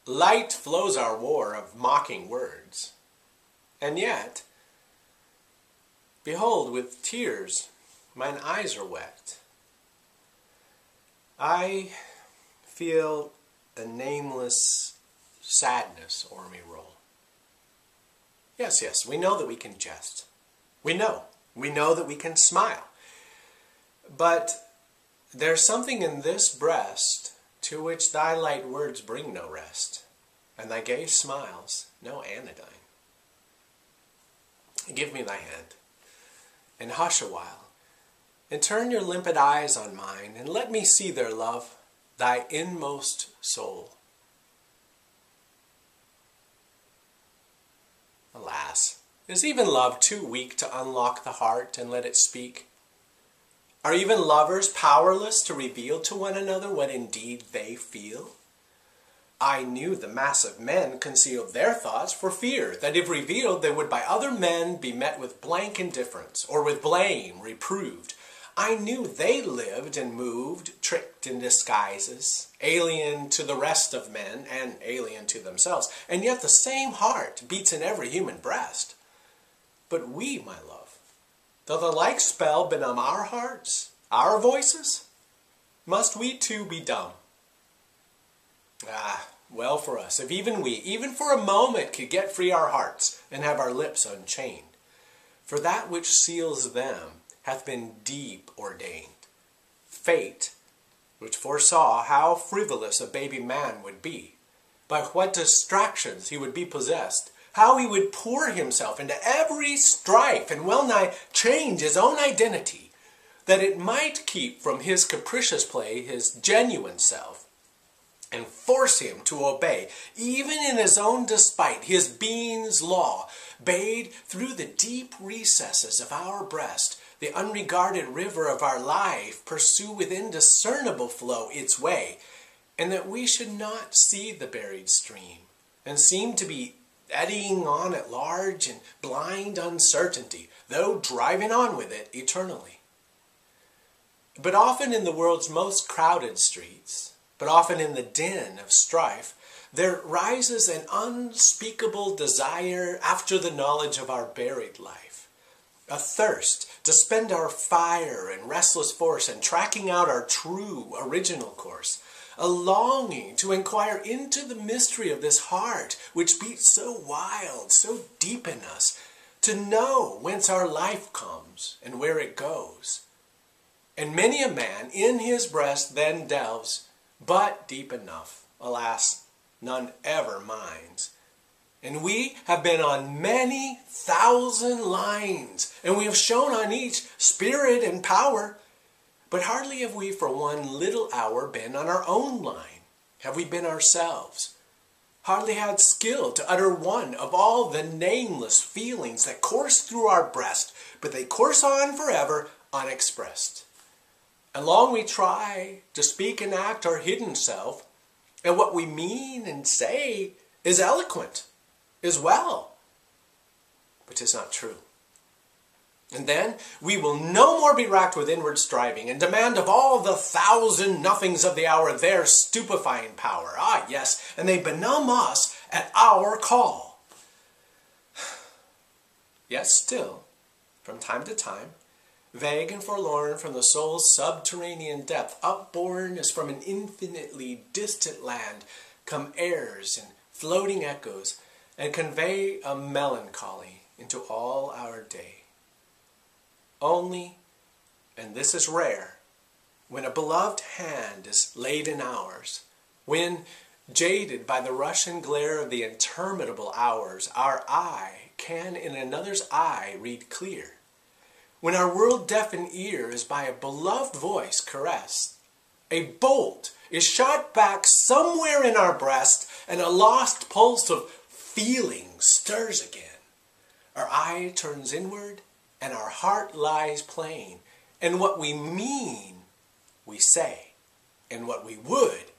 Light flows our war of mocking words. And yet, behold, with tears mine eyes are wet. I feel a nameless sadness o'er me roll. Yes, we know that we can jest. We know that we can smile. But there's something in this breast to which thy light words bring no rest, and thy gay smiles no anodyne. Give me thy hand, and hush a while, and turn your limpid eyes on mine, and let me see their love, thy inmost soul. Alas, is even love too weak to unlock the heart and let it speak? Are even lovers powerless to reveal to one another what indeed they feel? I knew the mass of men concealed their thoughts for fear that if revealed they would by other men be met with blank indifference or with blame reproved. I knew they lived and moved, tricked in disguises, alien to the rest of men and alien to themselves, and yet the same heart beats in every human breast. But we, my love, though the like spell benumb our hearts, our voices, must we too be dumb? Ah, well for us, if even we, even for a moment, could get free our hearts and have our lips unchained. For that which seals them hath been deep ordained. Fate, which foresaw how frivolous a baby man would be, by what distractions he would be possessed, how he would pour himself into every strife and well-nigh change his own identity, that it might keep from his capricious play his genuine self, and force him to obey, even in his own despite, his being's law, bade through the deep recesses of our breast, the unregarded river of our life pursue with indiscernible flow its way, and that we should not see the buried stream, and seem to be eddying on at large in blind uncertainty, though driving on with it eternally. But often in the world's most crowded streets, but often in the din of strife, there rises an unspeakable desire after the knowledge of our buried life, a thirst to spend our fire and restless force in tracking out our true original course, a longing to inquire into the mystery of this heart which beats so wild, so deep in us, to know whence our life comes and where it goes. And many a man in his breast then delves, but deep enough, alas, none ever minds. And we have been on many thousand lines, and we have shown on each spirit and power, but hardly have we for one little hour been on our own line. Have we been ourselves? Hardly had skill to utter one of all the nameless feelings that course through our breast, but they course on forever unexpressed. And long we try to speak and act our hidden self, and what we mean and say is eloquent, is well, but 'tis not true. And then we will no more be racked with inward striving, and demand of all the thousand nothings of the hour their stupefying power. Ah, yes, and they benumb us at our call. Yet still, from time to time, vague and forlorn from the soul's subterranean depth, upborne as from an infinitely distant land, come airs and floating echoes, and convey a melancholy into all our day. Only, and this is rare, when a beloved hand is laid in ours, when, jaded by the rush and glare of the interminable hours, our eye can in another's eye read clear, when our world-deafened ear is by a beloved voice caressed, a bolt is shot back somewhere in our breast, and a lost pulse of feeling stirs again. Our eye turns inward, and our heart lies plain, and what we mean, we say, and what we would,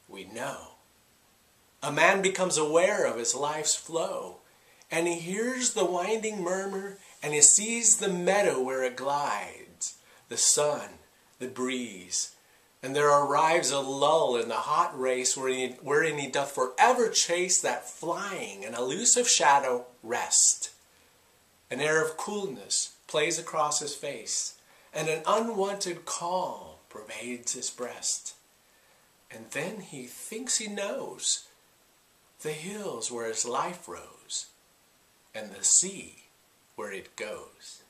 we know. A man becomes aware of his life's flow, and he hears the winding murmur, and he sees the meadow where it glides, the sun, the breeze, And there arrives a lull in the hot race wherein he doth forever chase that flying and elusive shadow rest. An air of coolness plays across his face, and an unwonted calm pervades his breast. And then he thinks he knows the hills where his life rose, and the sea where it goes.